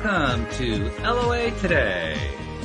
Welcome to LOA Today.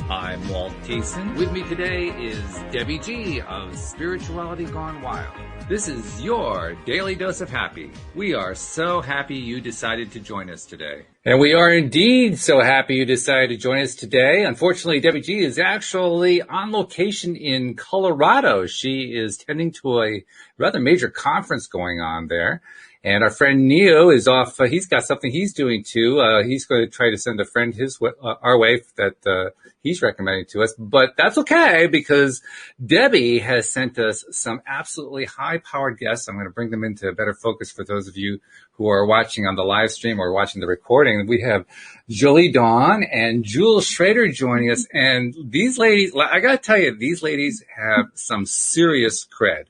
I'm Walt Thiessen. With me today is Debbie G of Spirituality Gone Wild. This is your daily dose of happy. We are so happy you decided to join us today. And we are indeed so happy you decided to join us today. Unfortunately, Debbie G is actually on location in Colorado. She is tending to a rather major conference going on there. And our friend Neo is off. He's got something he's doing too. He's going to try to send a friend our way that he's recommending to us. But that's okay because Debbie has sent us some absolutely high-powered guests. I'm going to bring them into better focus for those of you who are watching on the live stream or watching the recording. We have Jolie Dawn and Jules Schrader joining us. And these ladies, I got to tell you, these ladies have some serious cred.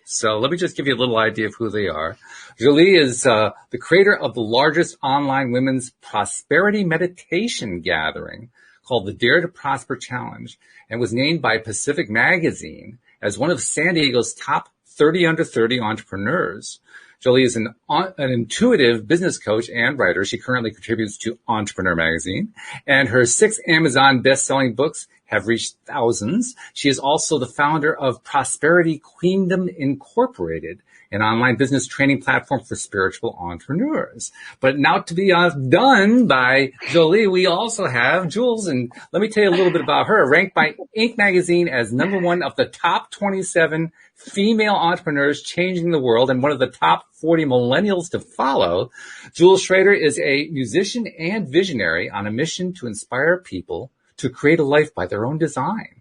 So let me just give you a little idea of who they are. Jolie is the creator of the largest online women's prosperity meditation gathering called the Dare to Prosper Challenge, and was named by Pacific Magazine as one of San Diego's top 30 under 30 entrepreneurs. Jolie is an intuitive business coach and writer. She currently contributes to Entrepreneur Magazine, and her 6 Amazon best-selling books have reached thousands. She is also the founder of Prosperity Queendom Incorporated, an online business training platform for spiritual entrepreneurs. But now to be done by Jolie, we also have Jules, and let me tell you a little bit about her. Ranked by Inc. magazine as #1 of the top 27 female entrepreneurs changing the world and one of the top 40 millennials to follow, Jules Schrader is a musician and visionary on a mission to inspire people to create a life by their own design.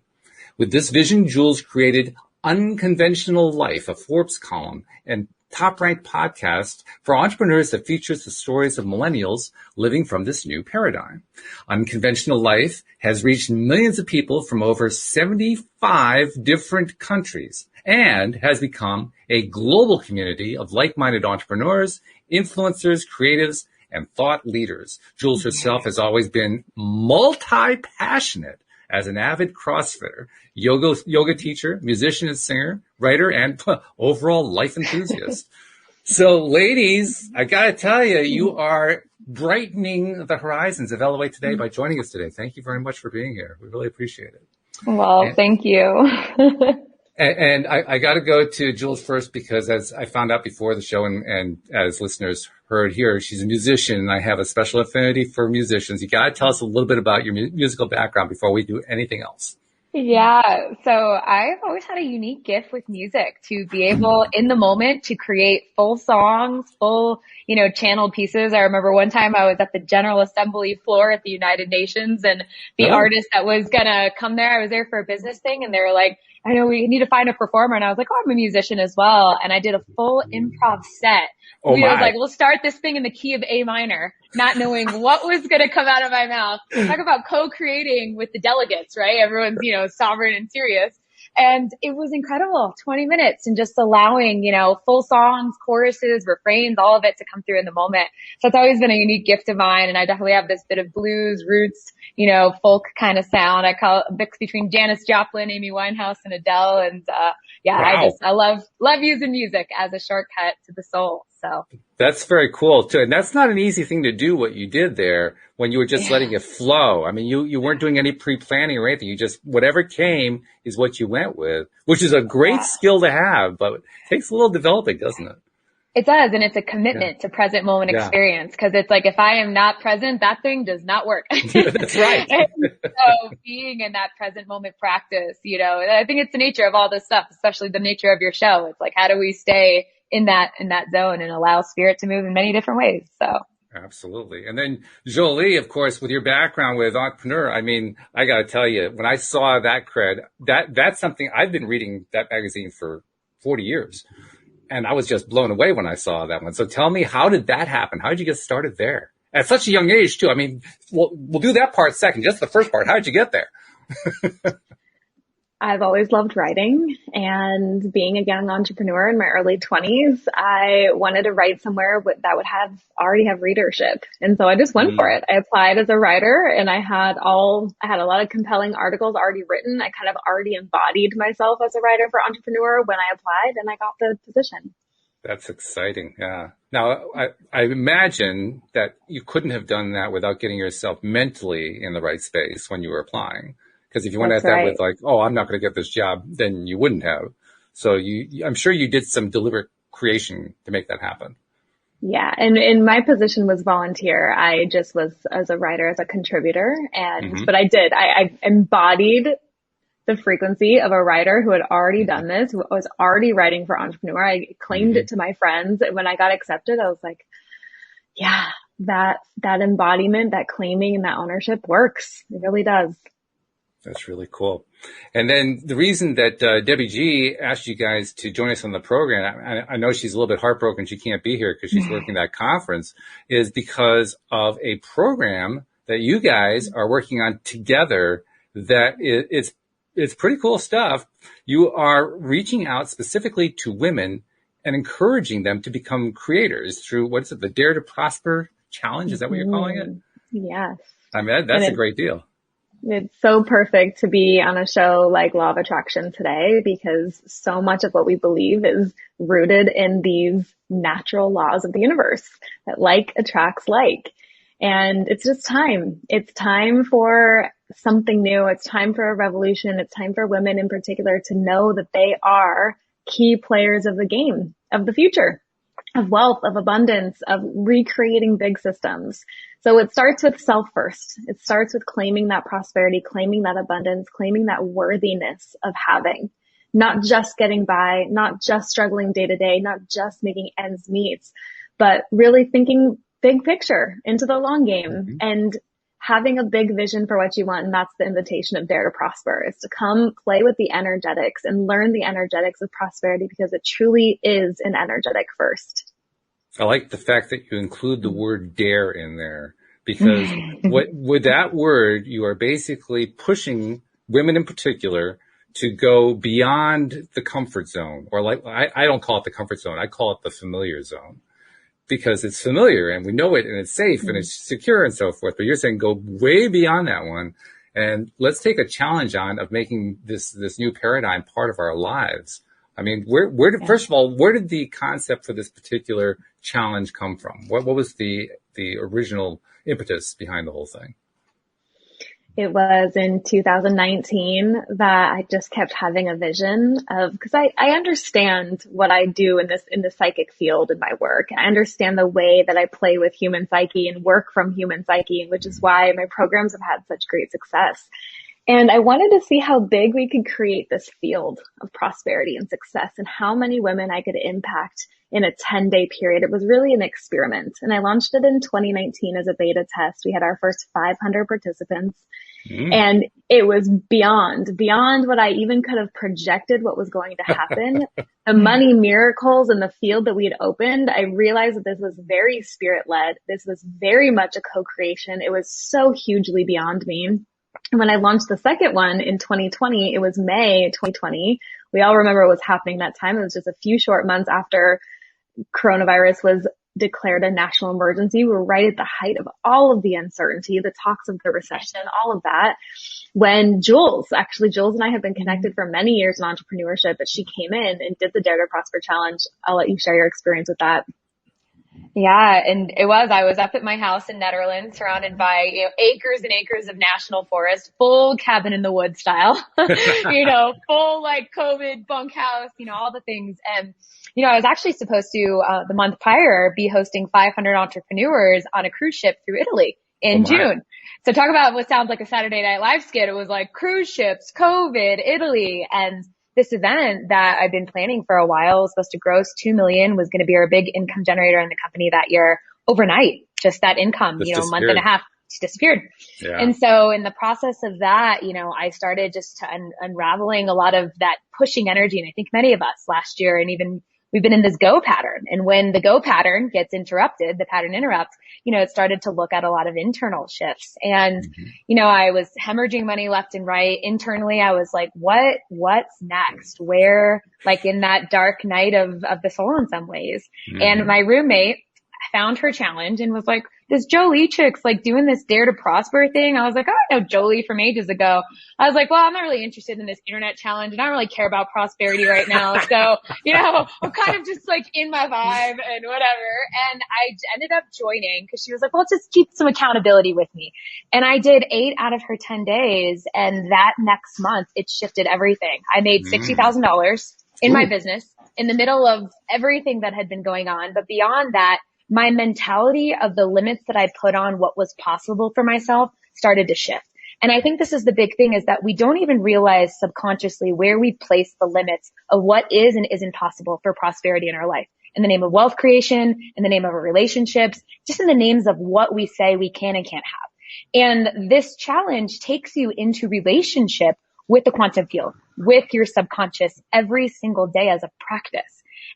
With this vision, Jules created Unconventional Life, a Forbes column and top-ranked podcast for entrepreneurs that features the stories of millennials living from this new paradigm. Unconventional Life has reached millions of people from over 75 different countries and has become a global community of like-minded entrepreneurs, influencers, creatives, and thought leaders. Jules herself has always been multi-passionate as an avid CrossFitter, yoga teacher, musician and singer, writer, and overall life enthusiast. So, ladies, I got to tell you, you are brightening the horizons of LOA Today by joining us today. Thank you very much for being here. We really appreciate it. Well, thank you. And I got to go to Jules first because as I found out before the show and as listeners heard here, she's a musician and I have a special affinity for musicians. You got to tell us a little bit about your musical background before we do anything else. Yeah. So I've always had a unique gift with music to be able in the moment to create full songs, full, channeled pieces. I remember one time I was at the General Assembly floor at the United Nations and the artist that was going to come there, I was there for a business thing and they were like, I know we need to find a performer. And I was like, I'm a musician as well. And I did a full improv set. I was like, we'll start this thing in the key of A minor, not knowing what was going to come out of my mouth. Talk about co-creating with the delegates, right? Everyone's, sovereign and serious. And it was incredible. 20 minutes and just allowing, full songs, choruses, refrains, all of it to come through in the moment. So it's always been a unique gift of mine. And I definitely have this bit of blues, roots, folk kind of sound. I call it a mix between Janis Joplin, Amy Winehouse, and Adele. And, wow. I love using music as a shortcut to the soul. So that's very cool too. And that's not an easy thing to do what you did there when you were just letting it flow. I mean, you weren't doing any pre-planning or anything. You just, whatever came is what you went with, which is a great skill to have, but it takes a little developing, doesn't it? It does. And it's a commitment to present moment experience. Cause it's like, if I am not present, that thing does not work. That's right. So being in that present moment practice, I think it's the nature of all this stuff, especially the nature of your show. It's like, how do we stay in that zone and allow spirit to move in many different ways? So. Absolutely. And then Jolie, of course, with your background with Entrepreneur, I mean, I got to tell you, when I saw that cred, that's something I've been reading that magazine for 40 years. And I was just blown away when I saw that one. So tell me, how did that happen? How did you get started there? At such a young age, too. I mean, we'll do that part second. Just the first part. How did you get there? I've always loved writing, and being a young entrepreneur in my early 20s, I wanted to write somewhere that would already have readership. And so I just went for it. I applied as a writer, and I had a lot of compelling articles already written. I kind of already embodied myself as a writer for Entrepreneur when I applied, and I got the position. That's exciting. Yeah. Now, I imagine that you couldn't have done that without getting yourself mentally in the right space when you were applying. Because if you went That's at that right. with like, oh, I'm not going to get this job, then you wouldn't have. So I'm sure you did some deliberate creation to make that happen. Yeah. And my position was volunteer. I just was as a writer, as a contributor. But I embodied the frequency of a writer who had already done this, who was already writing for Entrepreneur. I claimed it to my friends. When I got accepted, I was like, yeah, that embodiment, that claiming and that ownership works. It really does. That's really cool. And then the reason that Debbie G asked you guys to join us on the program, I know she's a little bit heartbroken she can't be here because she's working that conference, is because of a program that you guys are working on together that it's pretty cool stuff. You are reaching out specifically to women and encouraging them to become creators through, what is it, the Dare to Prosper Challenge? Is that what you're calling it? Yes. I mean, that's a great deal. It's so perfect to be on a show like Law of Attraction today, because so much of what we believe is rooted in these natural laws of the universe that like attracts like. And it's just time. It's time for something new. It's time for a revolution. It's time for women in particular to know that they are key players of the game, of the future, of wealth, of abundance, of recreating big systems. So it starts with self first. It starts with claiming that prosperity, claiming that abundance, claiming that worthiness of having, not just getting by, not just struggling day to day, not just making ends meet, but really thinking big picture into the long game and having a big vision for what you want. And that's the invitation of Dare to Prosper, is to come play with the energetics and learn the energetics of prosperity, because it truly is an energetic first. I like the fact that you include the word dare in there, because with that word, you are basically pushing women in particular to go beyond the comfort zone, or like, I don't call it the comfort zone. I call it the familiar zone, because it's familiar and we know it and it's safe and it's secure and so forth. But you're saying go way beyond that one, and let's take a challenge on of making this new paradigm part of our lives. I mean, first of all, where did the concept for this particular challenge come from? What was the original impetus behind the whole thing? It was in 2019 that I just kept having a vision of, because I understand what I do in the psychic field in my work. I understand the way that I play with human psyche and work from human psyche, which is why my programs have had such great success. And I wanted to see how big we could create this field of prosperity and success, and how many women I could impact in a 10-day period. It was really an experiment. And I launched it in 2019 as a beta test. We had our first 500 participants. And it was beyond what I even could have projected what was going to happen. The money miracles in the field that we had opened, I realized that this was very spirit-led. This was very much a co-creation. It was so hugely beyond me. And when I launched the second one in 2020, it was May 2020. We all remember what was happening that time. It was just a few short months after coronavirus was declared a national emergency. We were right at the height of all of the uncertainty, the talks of the recession, all of that. When Jules and I have been connected for many years in entrepreneurship, but she came in and did the Dare to Prosper Challenge. I'll let you share your experience with that. Yeah. And I was up at my house in Netherlands, surrounded by, acres and acres of national forest, full cabin in the woods style, full like COVID bunkhouse, all the things. And, I was actually supposed to, the month prior, be hosting 500 entrepreneurs on a cruise ship through Italy in June. So talk about what sounds like a Saturday Night Live skit. It was like cruise ships, COVID, Italy, and this event that I've been planning for a while was supposed to gross 2 million, was going to be our big income generator in the company that year overnight. Just that income, month and a half just disappeared. Yeah. And so in the process of that, I started just to unraveling a lot of that pushing energy. And I think many of us last year, and even we've been in this go pattern. And when the go pattern gets interrupted, the pattern interrupts, it started to look at a lot of internal shifts. And, I was hemorrhaging money left and right. Internally, I was like, what's next? Where, like in that dark night of the soul in some ways. And my roommate found her challenge and was like, this Jolie chick's like doing this Dare to Prosper thing. I was like, oh, I know Jolie from ages ago. I was like, well, I'm not really interested in this internet challenge and I don't really care about prosperity right now. So, I'm kind of just like in my vibe and whatever. And I ended up joining because she was like, well, let's just keep some accountability with me. And I did 8 out of her 10 days. And that next month, it shifted everything. I made $60,000 in my business in the middle of everything that had been going on. But beyond that, my mentality of the limits that I put on what was possible for myself started to shift. And I think this is the big thing, is that we don't even realize subconsciously where we place the limits of what is and isn't possible for prosperity in our life. In the name of wealth creation, in the name of our relationships, just in the names of what we say we can and can't have. And this challenge takes you into relationship with the quantum field, with your subconscious every single day as a practice.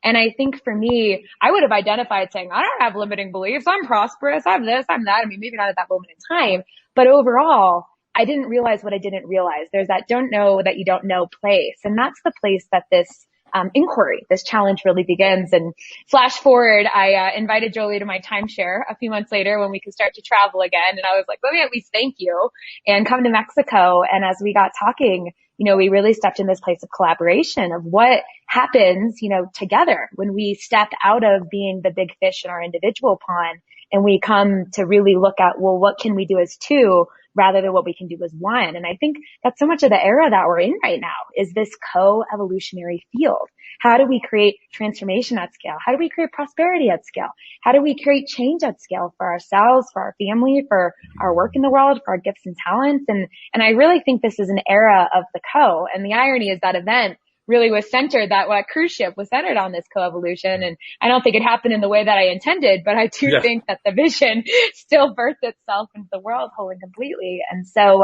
And I think for me, I would have identified saying, I don't have limiting beliefs. I'm prosperous. I'm this, I'm that. I mean, maybe not at that moment in time, but overall, I didn't realize what I didn't realize. There's that don't know that you don't know place. And that's the place that this inquiry, this challenge really begins. And flash forward, I invited Jolie to my timeshare a few months later when we could start to travel again. And I was like, let me at least thank you and come to Mexico. And as we got talking, we really stepped in this place of collaboration of what happens, together when we step out of being the big fish in our individual pond and we come to really look at, well, what can we do as two rather than what we can do as one? And I think that's so much of the era that we're in right now is this co-evolutionary field. How do we create transformation at scale? How do we create prosperity at scale? How do we create change at scale for ourselves, for our family, for our work in the world, for our gifts and talents? And I really think this is an era of the co. And the irony is that event really was centered, that cruise ship was centered on this co-evolution. And I don't think it happened in the way that I intended, but I do think that the vision still birthed itself into the world wholly and completely. And so,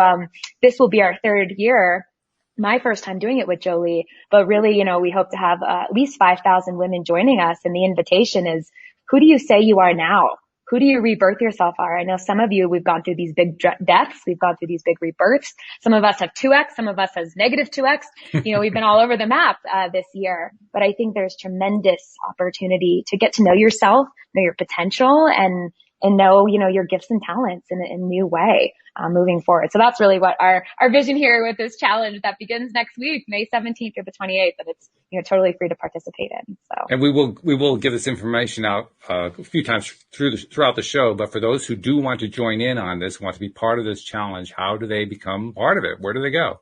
this will be our 3rd year, my first time doing it with Jolie, but really, we hope to have at least 5,000 women joining us. And the invitation is, who do you say you are now? Who do you rebirth yourself are? I know some of you, we've gone through these big deaths. We've gone through these big rebirths. Some of us have 2x. Some of us has negative 2x. We've been all over the map, this year, but I think there's tremendous opportunity to get to know yourself, know your potential and know, your gifts and talents in a new way, moving forward. So that's really what our vision here with this challenge that begins next week, May 17th through the 28th, and it's, totally free to participate in. So. And we will give this information out a few times throughout the show. But for those who do want to join in on this, want to be part of this challenge, how do they become part of it? Where do they go?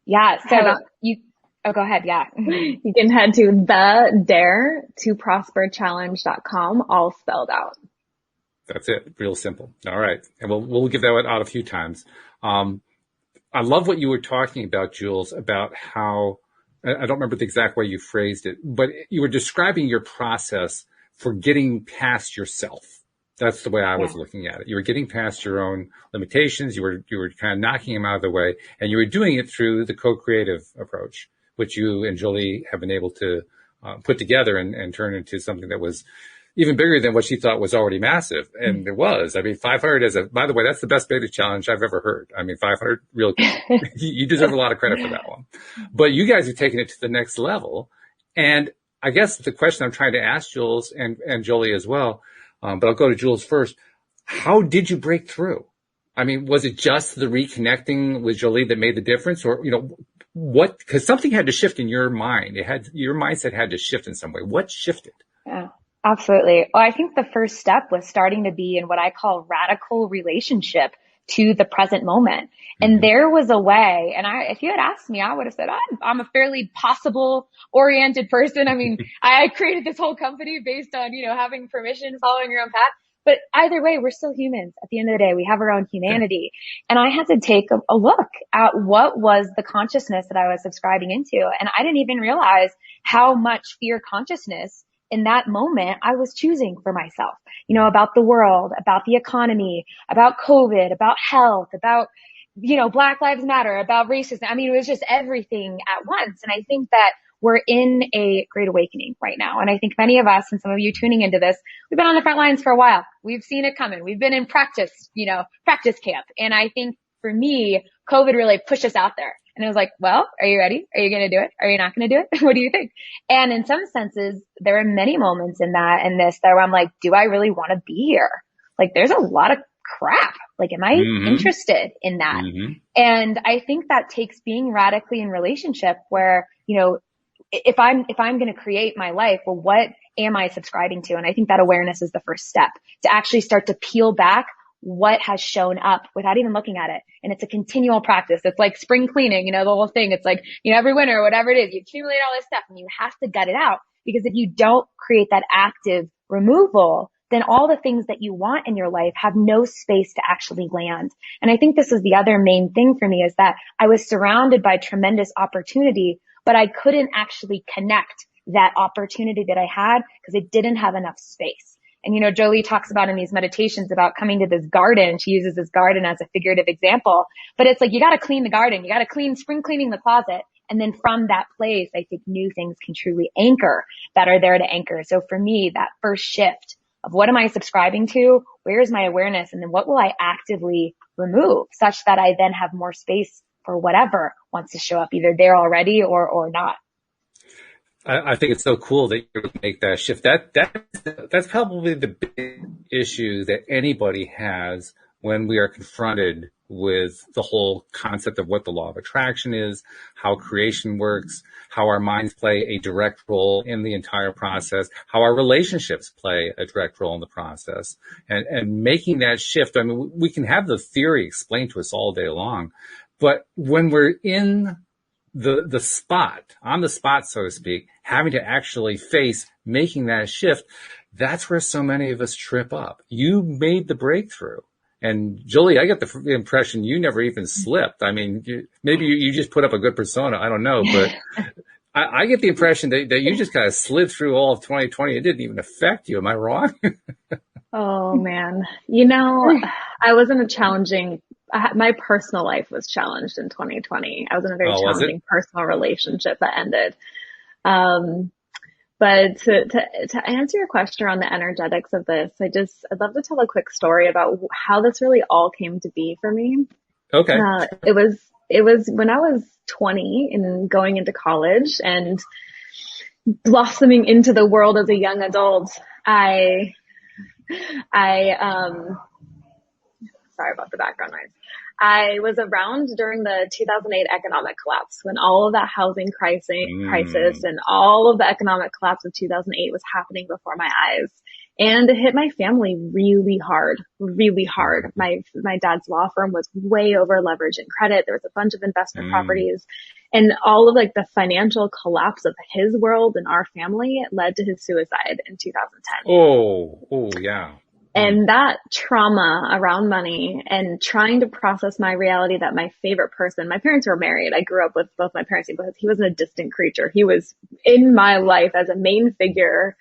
Yeah. So go ahead. Yeah. You can head to the Dare to Prosper Challenge.com, all spelled out. That's it. Real simple. All right. And we'll give that out a few times. I love what you were talking about, Jules, about how, I don't remember the exact way you phrased it, but you were describing your process for getting past yourself. That's the way I was looking at it. You were getting past your own limitations. You were kind of knocking them out of the way, and you were doing it through the co-creative approach, which you and Jolie have been able to put together and turn into something that was even bigger than what she thought was already massive. And it was. I mean, 500 by the way, that's the best beta challenge I've ever heard. I mean, 500, real, you deserve a lot of credit for that one. But you guys have taken it to the next level. And I guess the question I'm trying to ask Jules and Jolie as well, but I'll go to Jules first. How did you break through? I mean, was it just the reconnecting with Jolie that made the difference? Or, because something had to shift in your mind. Your mindset had to shift in some way. What shifted? Yeah. Absolutely. Well, I think the first step was starting to be in what I call radical relationship to the present moment. And there was a way, and if you had asked me, I would have said, I'm a fairly possible oriented person. I mean, I created this whole company based on, having permission, following your own path. But either way, we're still humans. At the end of the day, we have our own humanity. And I had to take a look at what was the consciousness that I was subscribing into. And I didn't even realize how much fear consciousness in that moment I was choosing for myself, about the world, about the economy, about COVID, about health, about, Black Lives Matter, about racism. I mean, it was just everything at once. And I think that we're in a great awakening right now. And I think many of us, and some of you tuning into this, we've been on the front lines for a while. We've seen it coming. We've been in practice camp. And I think for me, COVID really pushed us out there And it was like, well, are you ready? Are you going to do it? Are you not going to do it? What do you think? And in some senses, there are many moments in that and this that where I'm like, do I really want to be here? Like there's a lot of crap. Like, am I interested in that? And I think that takes being radically in relationship where, you know, if I'm going to create my life, well, what am I subscribing to? And I think that awareness is the first step to actually start to peel back what has shown up without even looking at it. And it's a continual practice. It's like spring cleaning, you know, the whole thing. It's like, you know, every winter or whatever it is, you accumulate all this stuff and you have to gut it out, because if you don't create that active removal, then all the things that you want in your life have no space to actually land. And I think this is the other main thing for me, is that I was surrounded by tremendous opportunity, but I couldn't actually connect that opportunity that I had because it didn't have enough space. And, you know, Jolie talks about in these meditations about coming to this garden. She uses this garden as a figurative example, but it's like, you got to clean the garden. You got to spring cleaning the closet. And then from that place, I think new things can truly anchor that are there to anchor. So for me, that first shift of what am I subscribing to? Where is my awareness? And then what will I actively remove such that I then have more space for whatever wants to show up, either there already or not. I think it's so cool that you make that shift. That's probably the big issue that anybody has when we are confronted with the whole concept of what the law of attraction is, how creation works, how our minds play a direct role in the entire process, how our relationships play a direct role in the process, and making that shift. I mean, we can have the theory explained to us all day long, but when we're in the spot, on the spot, so to speak, having to actually face making that shift, that's where so many of us trip up. You made the breakthrough. And Jolie, I get the impression you never even slipped. I mean, maybe you just put up a good persona. I don't know, but I get the impression that you just kind of slid through all of 2020. It didn't even affect you. Am I wrong? Oh man. You know, I was in a challenging, my personal life was challenged in 2020. I was in a very challenging personal relationship that ended. But to answer your question around the energetics of this, I'd love to tell a quick story about how this really all came to be for me. Okay. It was when I was 20 and going into college and blossoming into the world as a young adult. Sorry about the background noise. I was around during the 2008 economic collapse when all of that housing crisis and all of the economic collapse of 2008 was happening before my eyes. And it hit my family really hard, really hard. My dad's law firm was way over leveraged in credit. There was a bunch of investment properties, and all of like the financial collapse of his world and our family led to his suicide in 2010. Oh, yeah. And that trauma around money and trying to process my reality that my favorite person, my parents were married. I grew up with both my parents, but he wasn't a distant creature. He was in my life as a main figure,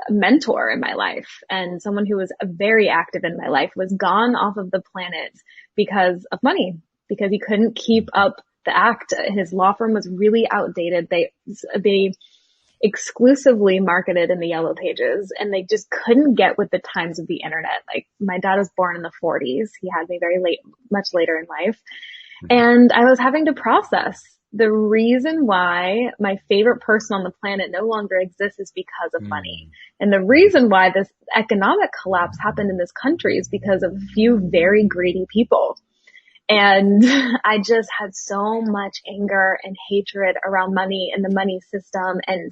mentor in my life, and someone who was very active in my life was gone off of the planet because of money, because he couldn't keep up the act. His law firm was really outdated. They exclusively marketed in the yellow pages, and they just couldn't get with the times of the internet. Like, my dad was born in the 40s. He had me very late, much later in life. And I was having to process the reason why my favorite person on the planet no longer exists is because of money. And the reason why this economic collapse happened in this country is because of a few very greedy people. And I just had so much anger and hatred around money and the money system, and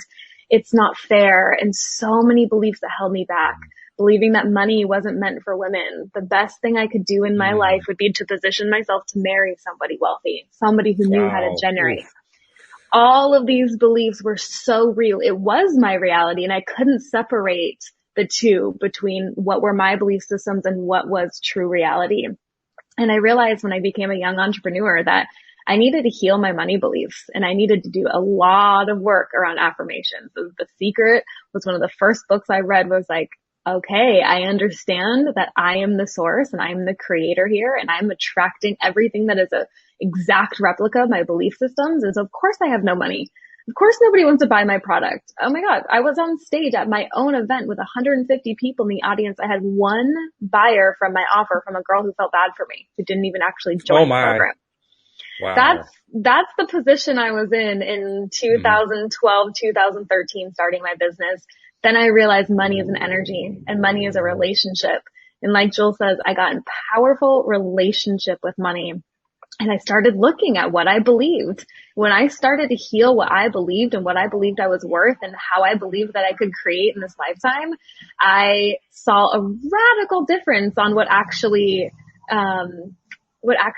it's not fair, and so many beliefs that held me back, believing that money wasn't meant for women. The best thing I could do in my life would be to position myself to marry somebody wealthy, somebody who knew how to generate. All of these beliefs were so real. It was my reality, and I couldn't separate the two between what were my belief systems and what was true reality. And I realized when I became a young entrepreneur that I needed to heal my money beliefs, and I needed to do a lot of work around affirmations. The Secret was one of the first books I read. Was like, okay, I understand that I am the source and I'm the creator here, and I'm attracting everything that is a exact replica of my belief systems. And so of course I have no money. Of course nobody wants to buy my product. Oh my God. I was on stage at my own event with 150 people in the audience. I had one buyer from my offer from a girl who felt bad for me, who didn't even actually join the program. Wow. That's the position I was in 2012, 2013, starting my business. Then I realized money is an energy and money is a relationship. And like Jules says, I got in powerful relationship with money. And I started looking at what I believed. When I started to heal what I believed and what I believed I was worth and how I believed that I could create in this lifetime, I saw a radical difference on what actually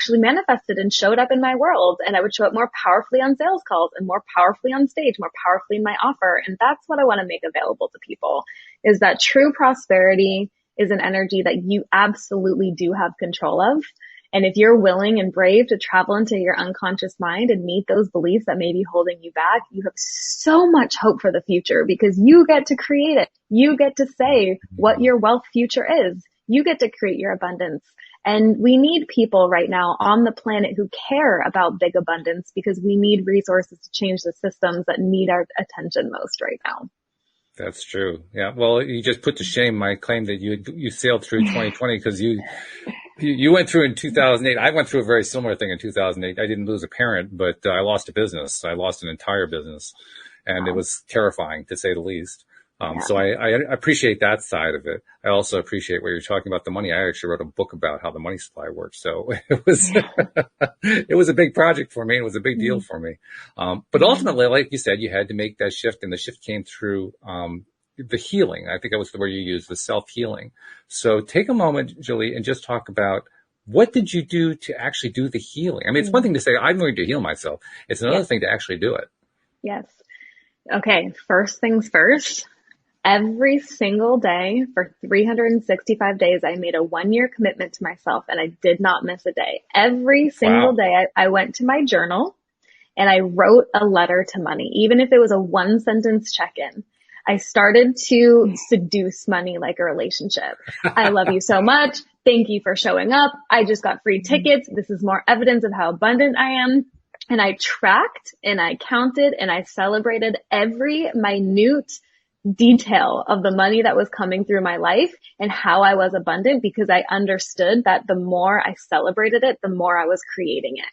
manifested and showed up in my world. And I would show up more powerfully on sales calls and more powerfully on stage, more powerfully in my offer. And that's what I want to make available to people, is that true prosperity is an energy that you absolutely do have control of. And if you're willing and brave to travel into your unconscious mind and meet those beliefs that may be holding you back, you have so much hope for the future because you get to create it. You get to say what your wealth future is. You get to create your abundance. And we need people right now on the planet who care about big abundance because we need resources to change the systems that need our attention most right now. That's true. Yeah. Well, you just put to shame my claim that you sailed through 2020 because you went through in 2008. I went through a very similar thing in 2008. I didn't lose a parent, but I lost a business. I lost an entire business, and it was terrifying to say the least. So I appreciate that side of it. I also appreciate what you're talking about the money. I actually wrote a book about how the money supply works. So it was a big project for me. It was a big deal for me. But ultimately, like you said, you had to make that shift, and the shift came through, the healing. I think that was the word you used, the self-healing. So take a moment, Julie, and just talk about what did you do to actually do the healing? I mean, it's one thing to say, I'm going to heal myself. It's another thing to actually do it. Yes. Okay. First things first. Every single day for 365 days, I made a 1-year commitment to myself and I did not miss a day. Every single day I went to my journal and I wrote a letter to money, even if it was a 1-sentence check-in. I started to seduce money like a relationship. I love you so much. Thank you for showing up. I just got free tickets. This is more evidence of how abundant I am. And I tracked and I counted and I celebrated every minute detail of the money that was coming through my life and how I was abundant because I understood that the more I celebrated it, the more I was creating it.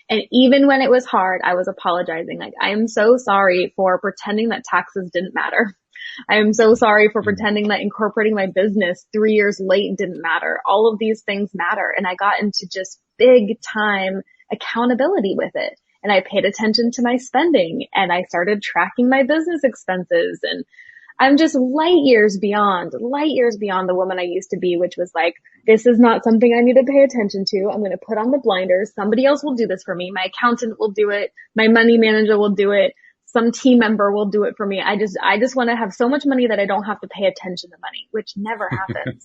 And even when it was hard, I was apologizing. Like, I am so sorry for pretending that taxes didn't matter. I am so sorry for pretending that incorporating my business 3 years late didn't matter. All of these things matter. And I got into just big time accountability with it. And I paid attention to my spending and I started tracking my business expenses. And I'm just light years beyond the woman I used to be, which was like, this is not something I need to pay attention to. I'm going to put on the blinders. Somebody else will do this for me. My accountant will do it. My money manager will do it. Some team member will do it for me. I just want to have so much money that I don't have to pay attention to money, which never happens.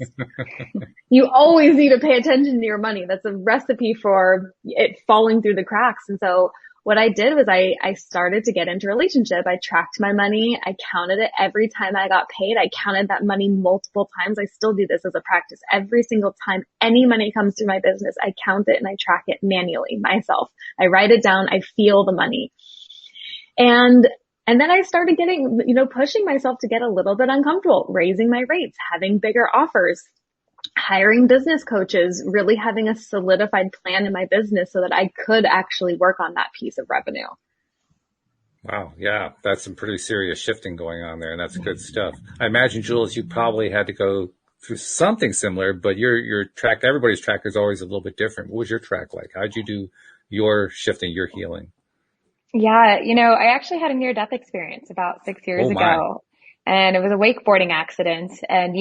You always need to pay attention to your money. That's a recipe for it falling through the cracks. And so what I did was I started to get into a relationship. I tracked my money. I counted it every time I got paid. I counted that money multiple times. I still do this as a practice. Every single time any money comes through my business, I count it and I track it manually myself. I write it down. I feel the money. And then I started getting, pushing myself to get a little bit uncomfortable, raising my rates, having bigger offers, hiring business coaches, really having a solidified plan in my business so that I could actually work on that piece of revenue. Wow. Yeah. That's some pretty serious shifting going on there. And that's good stuff. I imagine, Jules, you probably had to go through something similar, but your track, everybody's track is always a little bit different. What was your track like? How'd you do your shifting, your healing? Yeah. I actually had a near-death experience about 6 years ago. And it was a wakeboarding accident. And,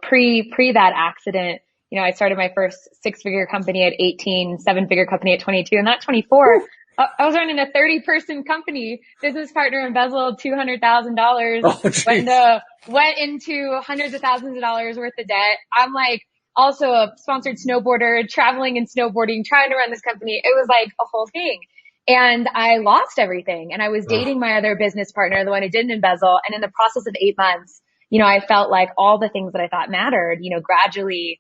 pre that accident, I started my first 6-figure company at 18, 7-figure company at 22, and not 24. I was running a 30-person company. Business partner embezzled $200,000. Went into hundreds of thousands of dollars worth of debt. I'm like also a sponsored snowboarder, traveling and snowboarding, trying to run this company. It was like a whole thing. And I lost everything. And I was dating my other business partner, the one who didn't embezzle. And in the process of 8 months, I felt like all the things that I thought mattered, gradually,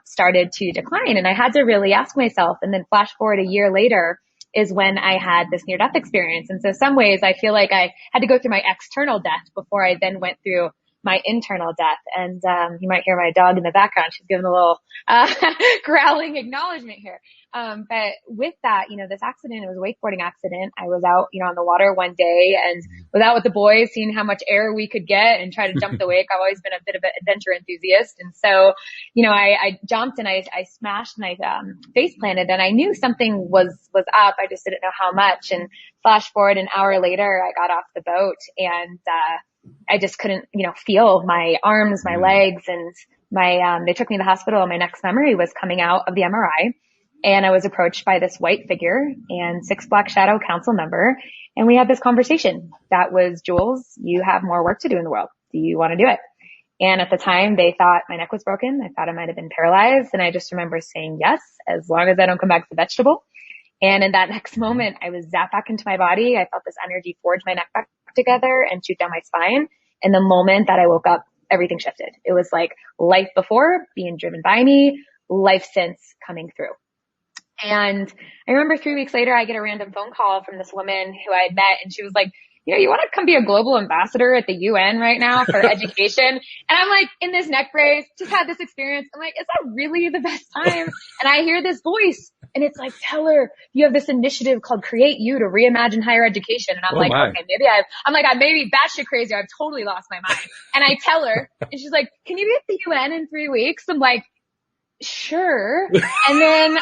started to decline. And I had to really ask myself. And then flash forward a year later is when I had this near-death experience. And so some ways I feel like I had to go through my external death before I then went through my internal death. And, you might hear my dog in the background. She's giving a little, growling acknowledgement here. But with that, this accident, it was a wakeboarding accident. I was out, on the water one day and was out with the boys, seeing how much air we could get and try to jump the wake. I've always been a bit of an adventure enthusiast. And so, I jumped and I smashed and I, face planted, and I knew something was up. I just didn't know how much. And flash forward an hour later, I got off the boat and, I just couldn't, feel my arms, my legs, and they took me to the hospital, and my next memory was coming out of the MRI. And I was approached by this white figure and 6 Black Shadow Council member. And we had this conversation that was, Jules, you have more work to do in the world. Do you want to do it? And at the time they thought my neck was broken. I thought I might have been paralyzed. And I just remember saying yes, as long as I don't come back to vegetable. And in that next moment, I was zapped back into my body. I felt this energy forge my neck back together and shoot down my spine. And the moment that I woke up, everything shifted. It was like life before being driven by me, life since coming through. And I remember 3 weeks later, I get a random phone call from this woman who I had met, and she was like, you want to come be a global ambassador at the UN right now for education? And I'm like, in this neck brace, just had this experience. I'm like, is that really the best time? And I hear this voice, and it's like, tell her you have this initiative called Create You to reimagine higher education. And I'm okay, maybe I may be batshit crazy. I've totally lost my mind. And I tell her, and she's like, can you be at the UN in 3 weeks? I'm like, sure. And then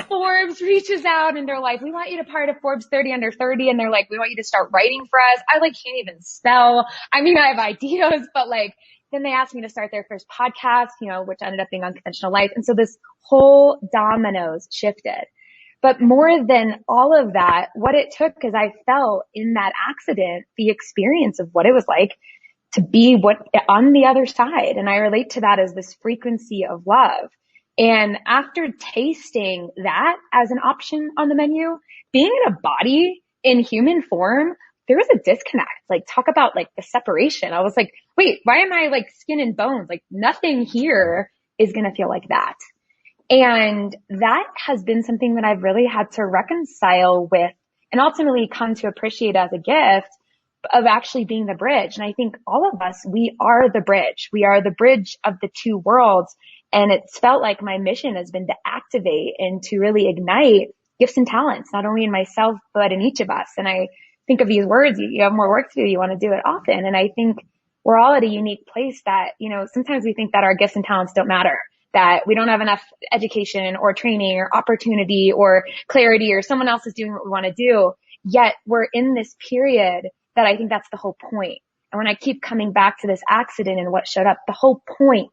Forbes reaches out and they're like, we want you to part of Forbes 30 under 30. And they're like, we want you to start writing for us. I can't even spell. I mean, I have ideas, but then they asked me to start their first podcast, which ended up being Unconventional Life. And so this whole dominoes shifted. But more than all of that, what it took is I felt in that accident, the experience of what it was like to be on the other side. And I relate to that as this frequency of love. And after tasting that as an option on the menu, being in a body in human form, there was a disconnect. Talk about the separation. I was like, wait, why am I skin and bones? Nothing here is going to feel like that. And that has been something that I've really had to reconcile with and ultimately come to appreciate as a gift of actually being the bridge. And I think all of us, we are the bridge. We are the bridge of the two worlds. And it's felt like my mission has been to activate and to really ignite gifts and talents, not only in myself, but in each of us. And I think of these words, you have more work to do. You want to do it often. And I think we're all at a unique place that, sometimes we think that our gifts and talents don't matter, that we don't have enough education or training or opportunity or clarity, or someone else is doing what we want to do. Yet we're in this period that I think that's the whole point. And when I keep coming back to this accident and what showed up, the whole point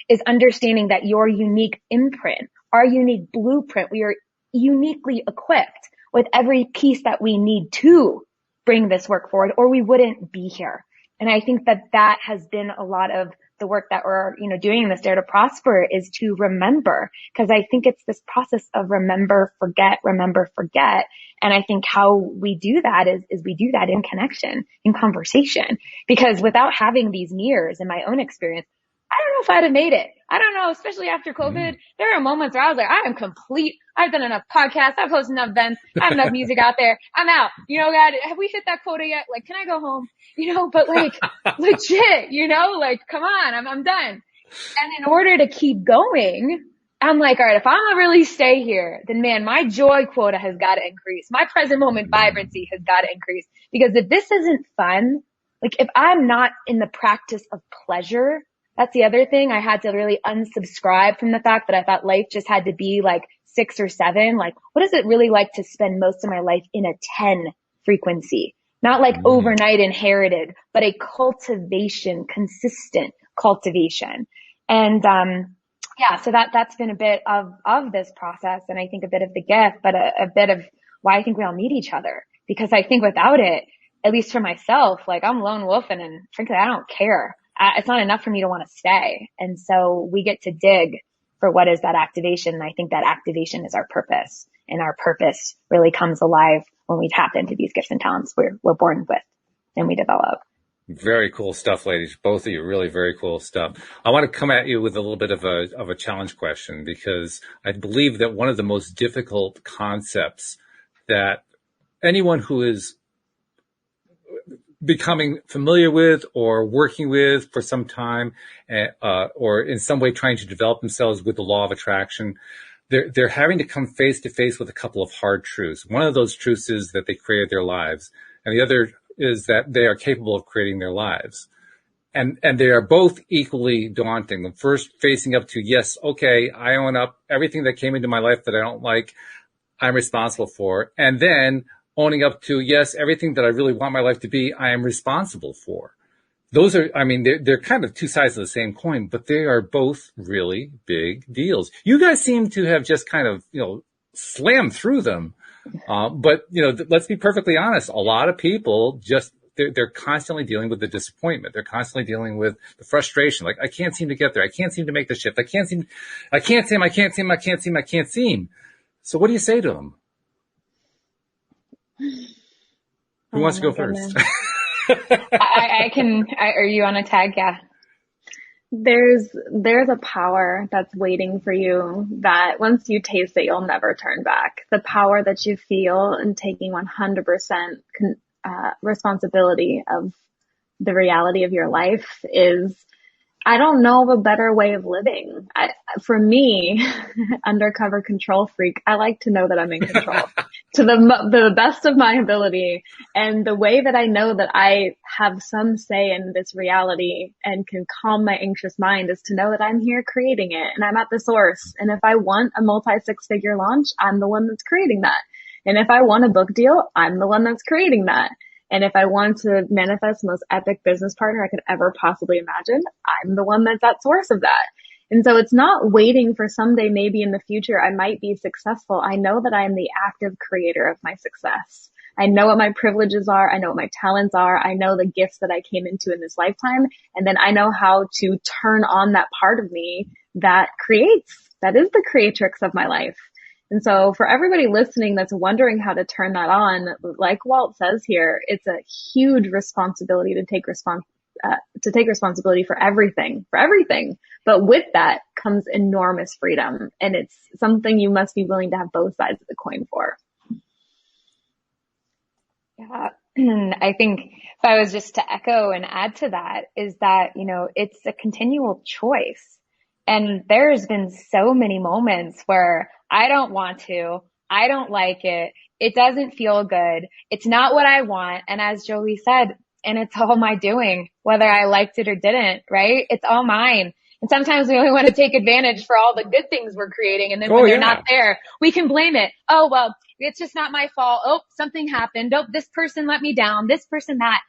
is understanding that your unique imprint, our unique blueprint, we are uniquely equipped with every piece that we need to bring this work forward, or we wouldn't be here. And I think that has been a lot of the work that we're, doing in this Dare to Prosper, is to remember, because I think it's this process of remember, forget. And I think how we do that is we do that in connection, in conversation, because without having these mirrors in my own experience, I don't know if I'd have made it. I don't know, especially after COVID. There are moments where I was like, I am complete. I've done enough podcasts. I've hosted enough events. I have enough music out there. I'm out. God, have we hit that quota yet? Can I go home? But legit, come on, I'm done. And in order to keep going, I'm like, all right, if I'm gonna really stay here, then man, my joy quota has got to increase. My present moment vibrancy has got to increase. Because if this isn't fun, if I'm not in the practice of pleasure, that's the other thing. I had to really unsubscribe from the fact that I thought life just had to be 6 or 7. What is it really like to spend most of my life in a 10 frequency? Not overnight inherited, but a cultivation, consistent cultivation. And, so that's been a bit of this process. And I think a bit of the gift, but a bit of why I think we all need each other. Because I think without it, at least for myself, I'm lone wolfing, and frankly, I don't care. It's not enough for me to want to stay. And so we get to dig for what is that activation. And I think that activation is our purpose, and our purpose really comes alive when we tap into these gifts and talents we're born with and we develop. Very cool stuff, ladies. Both of you, really very cool stuff. I want to come at you with a little bit of a challenge question, because I believe that one of the most difficult concepts that anyone who is becoming familiar with or working with for some time, or in some way trying to develop themselves with the law of attraction, they're having to come face to face with a couple of hard truths. One of those truths is that they created their lives, and the other is that they are capable of creating their lives. And they are both equally daunting. The first, facing up to, yes, okay, I own up everything that came into my life that I don't like, I'm responsible for. And then owning up to, yes, everything that I really want my life to be, I am responsible for. Those are, I mean, they're kind of two sides of the same coin, but they are both really big deals. You guys seem to have just kind of, slammed through them. But, let's be perfectly honest. A lot of people just, they're constantly dealing with the disappointment. They're constantly dealing with the frustration. Like, I can't seem to get there. I can't seem to make the shift. I can't seem. So what do you say to them? Who wants to go first? I can, are you on a tag? Yeah. There's a power that's waiting for you that once you taste it, you'll never turn back. The power that you feel in taking 100% responsibility of the reality of your life is, I don't know of a better way of living. For me, undercover control freak, I like to know that I'm in control to the best of my ability. And the way that I know that I have some say in this reality and can calm my anxious mind is to know that I'm here creating it and I'm at the source. And if I want a multi-6-figure launch, I'm the one that's creating that. And if I want a book deal, I'm the one that's creating that. And if I want to manifest the most epic business partner I could ever possibly imagine, I'm the one that's at source of that. And so it's not waiting for someday, maybe in the future, I might be successful. I know that I am the active creator of my success. I know what my privileges are. I know what my talents are. I know the gifts that I came into in this lifetime. And then I know how to turn on that part of me that is the creatrix of my life. And so for everybody listening that's wondering how to turn that on, like Walt says here, it's a huge responsibility to take responsibility for everything. But with that comes enormous freedom. And it's something you must be willing to have both sides of the coin for. Yeah. I think if I was just to echo and add to that is that, it's a continual choice. And there's been so many moments where I don't want to, I don't like it, it doesn't feel good, it's not what I want. And as Jolie said, and it's all my doing, whether I liked it or didn't, right? It's all mine. And sometimes we only want to take advantage for all the good things we're creating. And then when they're not there, we can blame it. Oh, well, it's just not my fault. Oh, something happened. Oh, this person let me down, this person that.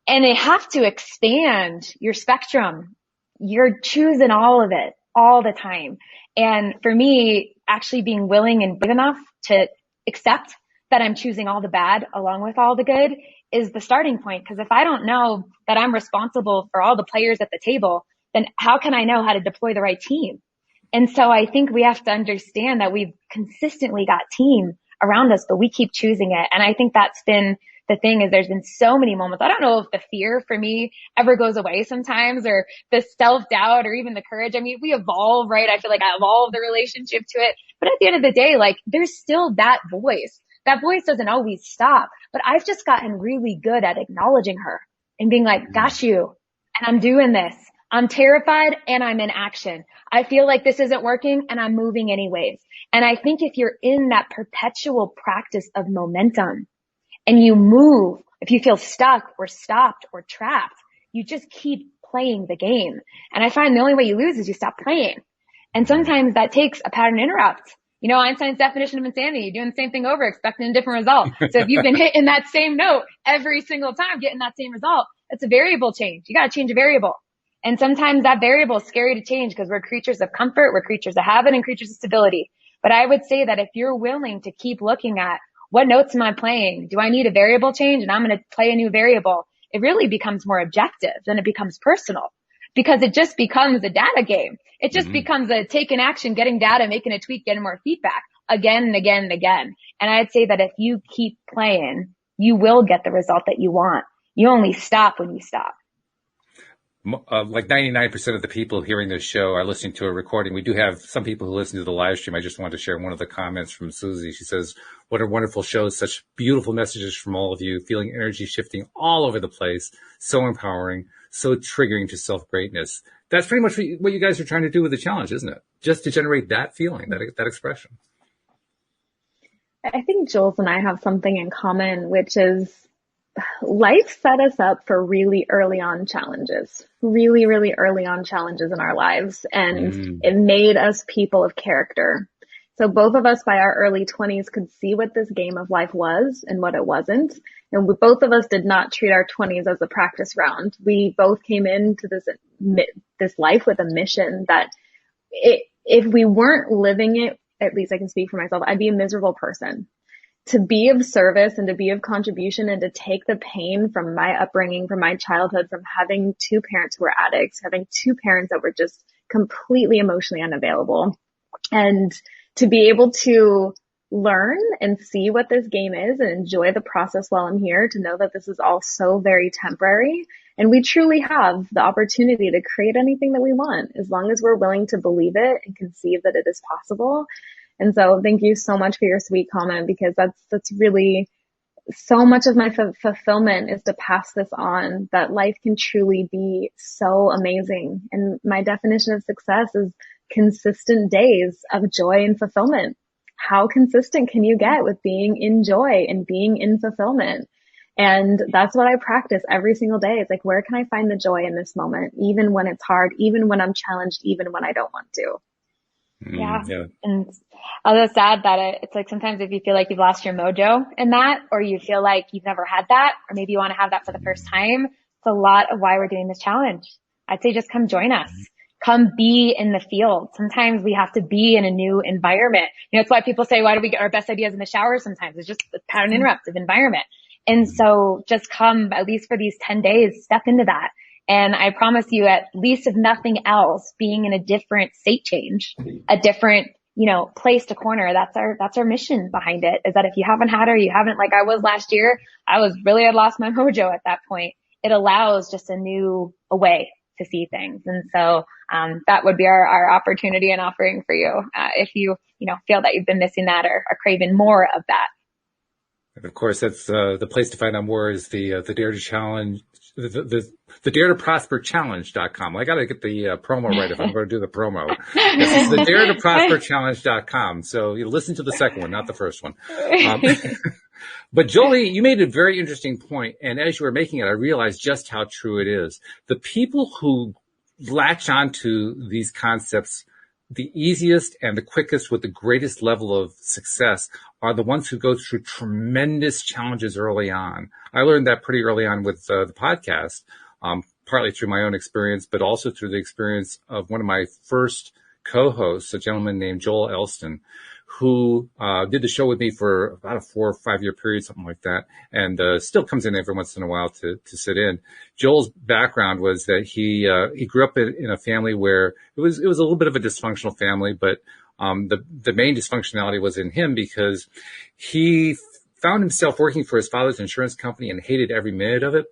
And they have to expand your spectrum. You're choosing all of it all the time. And for me, actually being willing and big enough to accept that I'm choosing all the bad along with all the good is the starting point. Because if I don't know that I'm responsible for all the players at the table, then how can I know how to deploy the right team? And so I think we have to understand that we've consistently got team around us, but we keep choosing it. And I think that's been the thing is there's been so many moments. I don't know if the fear for me ever goes away sometimes or the self-doubt or even the courage. I mean, we evolve, right? I feel like I evolve the relationship to it. But at the end of the day, like there's still that voice. That voice doesn't always stop, but I've just gotten really good at acknowledging her and being like, got you. And I'm doing this. I'm terrified and I'm in action. I feel like this isn't working and I'm moving anyways. And I think if you're in that perpetual practice of momentum and you move, if you feel stuck or stopped or trapped, you just keep playing the game. And I find the only way you lose is you stop playing. And sometimes that takes a pattern interrupt. Einstein's definition of insanity, you're doing the same thing over, expecting a different result. So if you've been hitting that same note every single time, getting that same result, it's a variable change. You got to change a variable. And sometimes that variable is scary to change because we're creatures of comfort, we're creatures of habit, and creatures of stability. But I would say that if you're willing to keep looking at what notes am I playing? Do I need a variable change? And I'm going to play a new variable. It really becomes more objective than it becomes personal because it just becomes a data game. It just becomes a taking action, getting data, making a tweak, getting more feedback again and again and again. And I'd say that if you keep playing, you will get the result that you want. You only stop when you stop. like 99% of the people hearing this show are listening to a recording. We do have some people who listen to the live stream. I just wanted to share one of the comments from Susie. She says, what a wonderful show. Such beautiful messages from all of you, feeling energy shifting all over the place. So empowering, so triggering to self-greatness. That's pretty much what you guys are trying to do with the challenge, isn't it? Just to generate that feeling, that expression. I think Jules and I have something in common, which is life set us up for really early on challenges, really, really early on challenges in our lives. And it made us people of character. So both of us by our early 20s could see what this game of life was and what it wasn't. And both of us did not treat our 20s as a practice round. We both came into this life with a mission that if we weren't living it, at least I can speak for myself, I'd be a miserable person. To be of service and to be of contribution and to take the pain from my upbringing, from my childhood, from having two parents who were addicts, having two parents that were just completely emotionally unavailable, and to be able to learn and see what this game is and enjoy the process while I'm here, to know that this is all so very temporary. And we truly have the opportunity to create anything that we want, as long as we're willing to believe it and conceive that it is possible. And so thank you so much for your sweet comment, because that's really so much of my fulfillment is to pass this on, that life can truly be so amazing. And my definition of success is consistent days of joy and fulfillment. How consistent can you get with being in joy and being in fulfillment? And that's what I practice every single day. It's like, where can I find the joy in this moment? Even when it's hard, even when I'm challenged, even when I don't want to. Yeah. And although it's sad that it's like sometimes if you feel like you've lost your mojo in that, or you feel like you've never had that, or maybe you want to have that for the first time, it's a lot of why we're doing this challenge. I'd say just come join us. Come be in the field. Sometimes we have to be in a new environment. It's why people say, why do we get our best ideas in the shower sometimes? It's just a pattern interruptive environment. And so just come, at least for these 10 days, step into that. And I promise you, at least if nothing else, being in a different state change, a different, place to corner, that's our mission behind it, is that if you haven't had it, or you haven't, like I was last year, I had lost my mojo at that point. It allows just a way to see things. And so, that would be our opportunity and offering for you. If you feel that you've been missing that or are craving more of that. And of course, that's, the place to find out more is the Dare to Challenge, the Dare to Prosper Challenge.com. I got to get the promo right if I'm going to do the promo. This is the Dare to Prosper Challenge.com. So you listen to the second one, not the first one. But Jolie, you made a very interesting point, and as you were making it, I realized just how true it is. The people who latch onto these concepts the easiest and the quickest with the greatest level of success are the ones who go through tremendous challenges early on. I learned that pretty early on with the podcast, partly through my own experience, but also through the experience of one of my first co-hosts, a gentleman named Joel Elston, who did the show with me for about a 4 or 5 year period, something like that, and still comes in every once in a while to sit in. Joel's background was that he grew up in a family where it was a little bit of a dysfunctional family, but the main dysfunctionality was in him because he found himself working for his father's insurance company and hated every minute of it.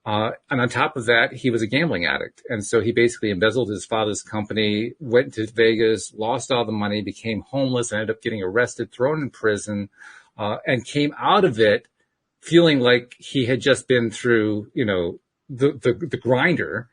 And on top of that, he was a gambling addict. And so he basically embezzled his father's company, went to Vegas, lost all the money, became homeless, and ended up getting arrested, thrown in prison, and came out of it feeling like he had just been through, the grinder.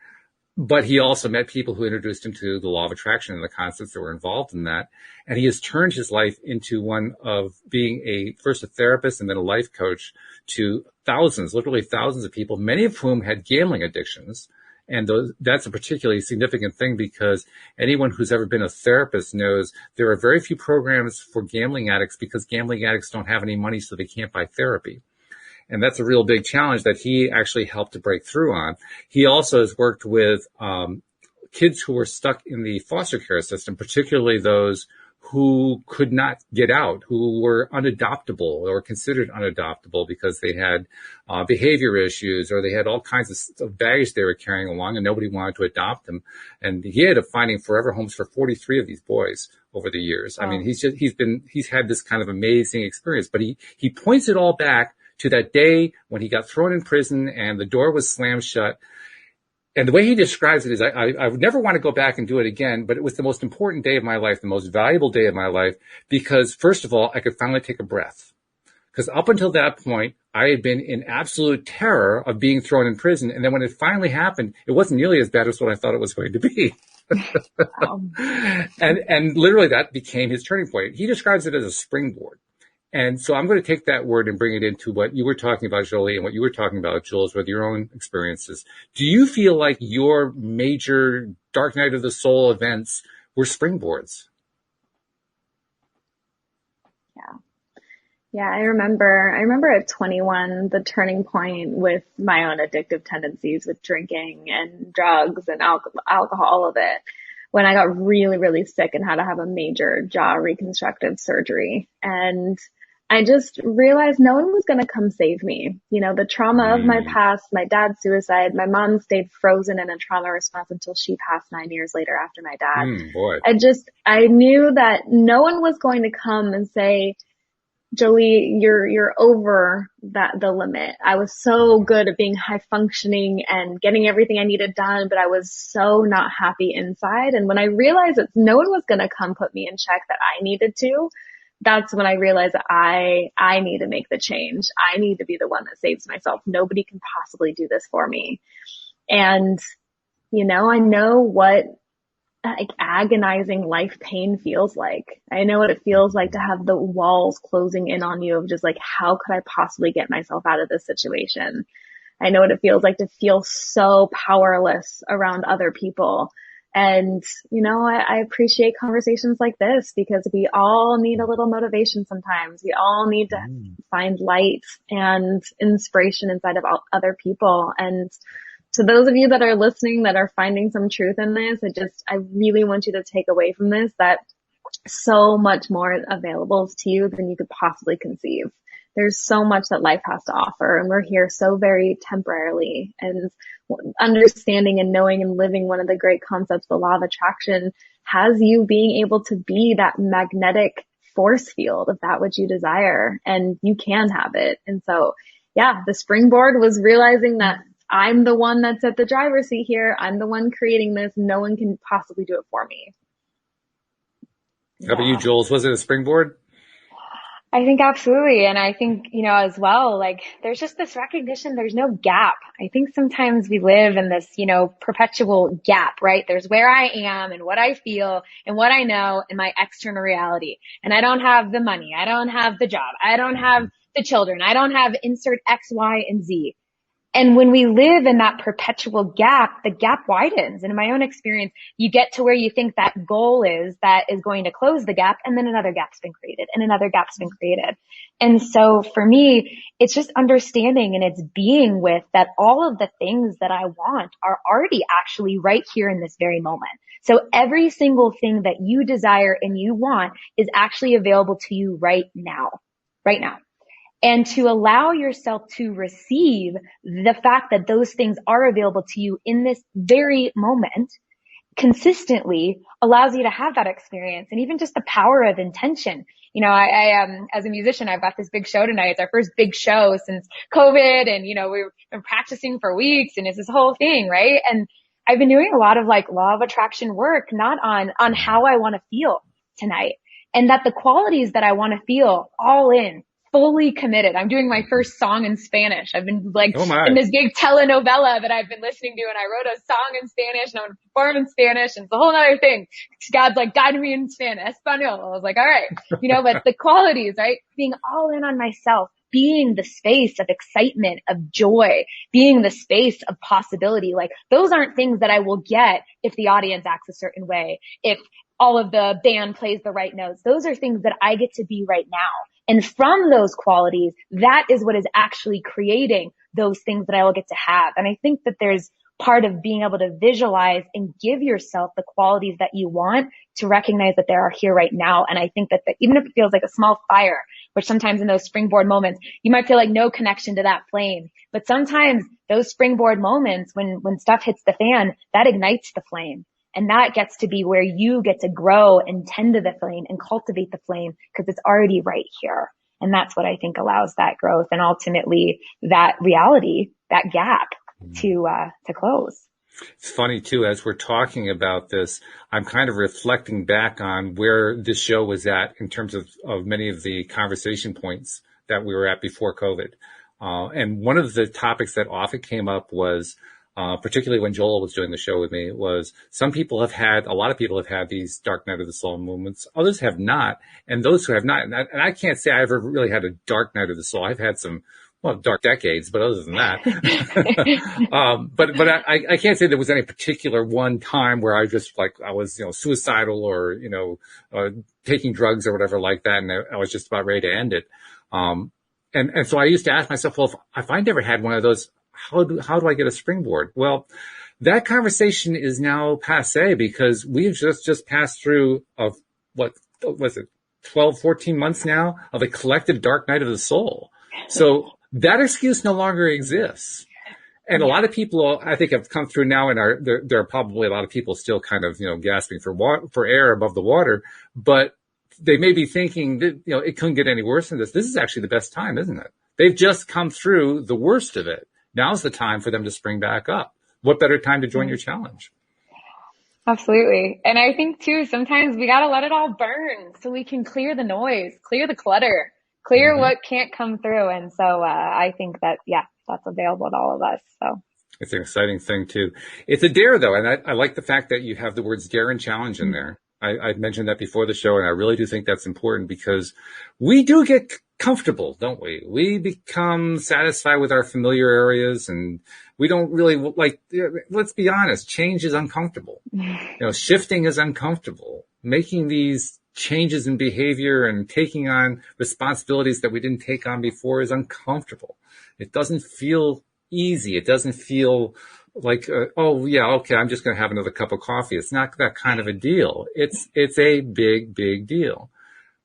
But he also met people who introduced him to the law of attraction and the concepts that were involved in that. And he has turned his life into one of being first a therapist and then a life coach to thousands, literally thousands of people, many of whom had gambling addictions. And that's a particularly significant thing because anyone who's ever been a therapist knows there are very few programs for gambling addicts because gambling addicts don't have any money, so they can't buy therapy. And that's a real big challenge that he actually helped to break through on. He also has worked with kids who were stuck in the foster care system, particularly those who could not get out, who were unadoptable or considered unadoptable because they had behavior issues or they had all kinds of baggage they were carrying along and nobody wanted to adopt them. And he ended up finding forever homes for 43 of these boys over the years. Wow. I mean, he's had this kind of amazing experience, but he points it all back to that day when he got thrown in prison and the door was slammed shut. And the way he describes it is I would never want to go back and do it again, but it was the most important day of my life, the most valuable day of my life, because first of all, I could finally take a breath. Because up until that point, I had been in absolute terror of being thrown in prison. And then when it finally happened, it wasn't nearly as bad as what I thought it was going to be. And literally that became his turning point. He describes it as a springboard. And so I'm going to take that word and bring it into what you were talking about, Jolie, and what you were talking about, Jules, with your own experiences. Do you feel like your major Dark Night of the Soul events were springboards? Yeah. Yeah, I remember at 21, the turning point with my own addictive tendencies with drinking and drugs and alcohol, all of it, when I got really, really sick and had to have a major jaw reconstructive surgery. And I just realized no one was going to come save me. You know, the trauma of my past, my dad's suicide, my mom stayed frozen in a trauma response until she passed 9 years later after my dad. Boy. I knew that no one was going to come and say, Jolie, you're over the limit. I was so good at being high functioning and getting everything I needed done, but I was so not happy inside. And when I realized that no one was going to come put me in check that I needed to, that's when I realized that I need to make the change. I need to be the one that saves myself. Nobody can possibly do this for me. And, you know, I know what like agonizing life pain feels like. I know what it feels like to have the walls closing in on you of just like, how could I possibly get myself out of this situation? I know what it feels like to feel so powerless around other people. And, you know, I appreciate conversations like this because we all need a little motivation sometimes. We all need to find light and inspiration inside of other people. And to those of you that are listening that are finding some truth in this, I really want you to take away from this that so much more available to you than you could possibly conceive. There's so much that life has to offer, and we're here so very temporarily. And understanding and knowing and living one of the great concepts, the law of attraction, has you being able to be that magnetic force field of that which you desire, and you can have it. And so, yeah, the springboard was realizing that I'm the one that's at the driver's seat here. I'm the one creating this. No one can possibly do it for me. How about you, Jules? Was it a springboard? I think absolutely. And I think, you know, as well, like there's just this recognition, there's no gap. I think sometimes we live in this, you know, perpetual gap, right? There's where I am and what I feel and what I know in my external reality. And I don't have the money. I don't have the job. I don't have the children. I don't have insert X, Y, and Z. And when we live in that perpetual gap, the gap widens. And in my own experience, you get to where you think that goal is that is going to close the gap, and then another gap's been created and another gap's been created. And so for me, it's just understanding and it's being with that all of the things that I want are already actually right here in this very moment. So every single thing that you desire and you want is actually available to you right now. And to allow yourself to receive the fact that those things are available to you in this very moment consistently allows you to have that experience. And even just the power of intention. You know, I as a musician, I've got this big show tonight. It's our first big show since COVID. And, you know, we've been practicing for weeks and it's this whole thing, right? And I've been doing a lot of like law of attraction work, not on how I want to feel tonight, and that the qualities that I want to feel all in, fully committed. I'm doing my first song in Spanish. I've been like in this big telenovela that I've been listening to, and I wrote a song in Spanish and I'm going to perform in Spanish, and it's a whole other thing. God's like, guide me in Spanish, Espanol. I was like, all right, you know, but the qualities, right? Being all in on myself, being the space of excitement, of joy, being the space of possibility. Like those aren't things that I will get if the audience acts a certain way, if all of the band plays the right notes. Those are things that I get to be right now. And from those qualities, that is what is actually creating those things that I will get to have. And I think that there's part of being able to visualize and give yourself the qualities that you want to recognize that they are here right now. And I think that even if it feels like a small fire, which sometimes in those springboard moments, you might feel like no connection to that flame. But sometimes those springboard moments, when stuff hits the fan, that ignites the flame. And that gets to be where you get to grow and tend to the flame and cultivate the flame because it's already right here. And that's what I think allows that growth and ultimately that reality, that gap to close. It's funny too, as we're talking about this, I'm kind of reflecting back on where this show was at in terms of many of the conversation points that we were at before COVID. And one of the topics that often came up was, particularly when Joel was doing the show with me, was a lot of people have had these dark night of the soul moments. Others have not. And those who have not, and I can't say I ever really had a dark night of the soul. I've had some, well, dark decades, but other than that, but I can't say there was any particular one time where I just I was, suicidal or, taking drugs or whatever like that. And I was just about ready to end it. And so I used to ask myself, well, if I never had one of those, how do I get a springboard? Well, that conversation is now passé because we've just passed through of what was it, 12, 14 months now of a collective dark night of the soul. So that excuse no longer exists. And a lot of people, I think, have come through now and there are probably a lot of people still kind of, gasping for air above the water, but they may be thinking that, it couldn't get any worse than this. This is actually the best time, isn't it? They've just come through the worst of it. Now's the time for them to spring back up. What better time to join your challenge? Absolutely. And I think too, sometimes we got to let it all burn so we can clear the noise, clear the clutter, clear what can't come through. And so, I think that, that's available to all of us. So it's an exciting thing too. It's a dare though. And I like the fact that you have the words dare and challenge in there. I mentioned that before the show, and I really do think that's important because we do get comfortable, don't we? We become satisfied with our familiar areas, and we don't really let's be honest, change is uncomfortable. Shifting is uncomfortable. Making these changes in behavior and taking on responsibilities that we didn't take on before is uncomfortable. It doesn't feel easy. It doesn't feel like, I'm just going to have another cup of coffee. It's not that kind of a deal. It's a big, big deal.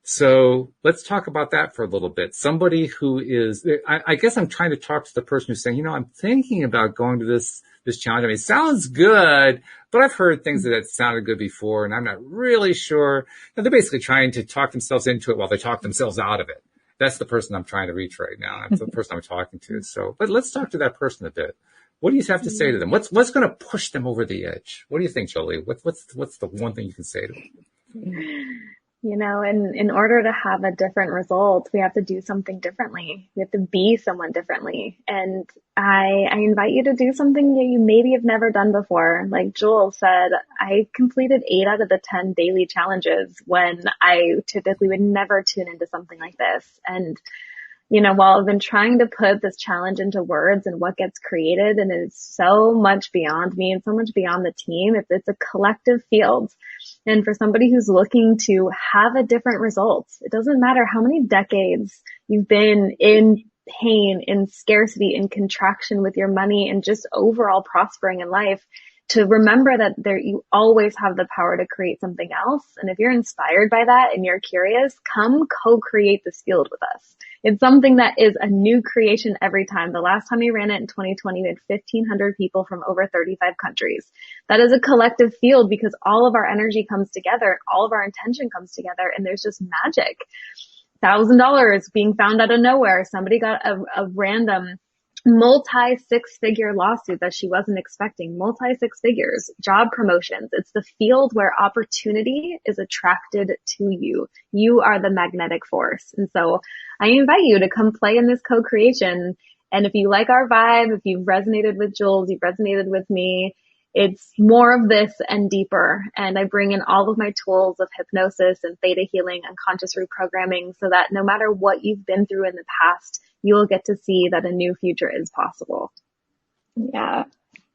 So let's talk about that for a little bit. Somebody who is, I guess I'm trying to talk to the person who's saying, I'm thinking about going to this challenge. I mean, it sounds good, but I've heard things that sounded good before and I'm not really sure. And they're basically trying to talk themselves into it while they talk themselves out of it. That's the person I'm trying to reach right now. That's the person I'm talking to. So, but let's talk to that person a bit. What do you have to say to them? What's going to push them over the edge? What do you think, Jolie? What's the one thing you can say to them? In order to have a different result, we have to do something differently. We have to be someone differently. And I invite you to do something that you maybe have never done before. Like Joel said, I completed 8 out of the 10 daily challenges when I typically would never tune into something like this. And while I've been trying to put this challenge into words and what gets created, and it's so much beyond me and so much beyond the team, it's a collective field. And for somebody who's looking to have a different result, it doesn't matter how many decades you've been in pain, in scarcity, in contraction with your money, and just overall prospering in life, to remember that you always have the power to create something else. And if you're inspired by that and you're curious, come co-create this field with us. It's something that is a new creation every time. The last time we ran it in 2020, we had 1,500 people from over 35 countries. That is a collective field because all of our energy comes together, all of our intention comes together, and there's just magic. $1,000 being found out of nowhere. Somebody got a random multi-6-figure lawsuit that she wasn't expecting, multi-6 figures, job promotions. It's the field where opportunity is attracted to you. You are the magnetic force. And so I invite you to come play in this co-creation. And if you like our vibe, if you've resonated with Jules, you've resonated with me, it's more of this and deeper. And I bring in all of my tools of hypnosis and theta healing and conscious reprogramming so that no matter what you've been through in the past, you will get to see that a new future is possible. Yeah.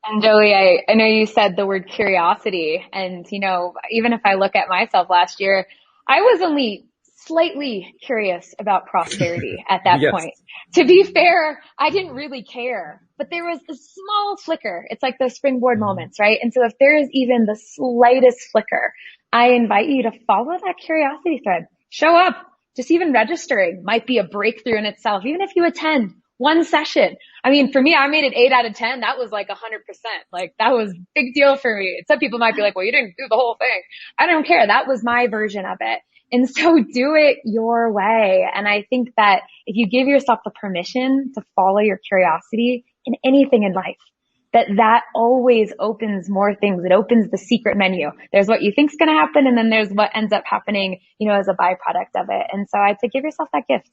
And Jolie, I know you said the word curiosity. And, even if I look at myself last year, I was only slightly curious about prosperity at that point. To be fair, I didn't really care, but there was a small flicker. It's like those springboard moments, right? And so if there is even the slightest flicker, I invite you to follow that curiosity thread. Show up. Just even registering might be a breakthrough in itself, even if you attend one session. I mean, for me, I made it 8 out of 10. That was like 100%. Like that was a big deal for me. Some people might be like, well, you didn't do the whole thing. I don't care. That was my version of it. And so do it your way. And I think that if you give yourself the permission to follow your curiosity in anything in life, that always opens more things. It opens the secret menu. There's what you think's going to happen, and then there's what ends up happening, as a byproduct of it. And so I'd say give yourself that gift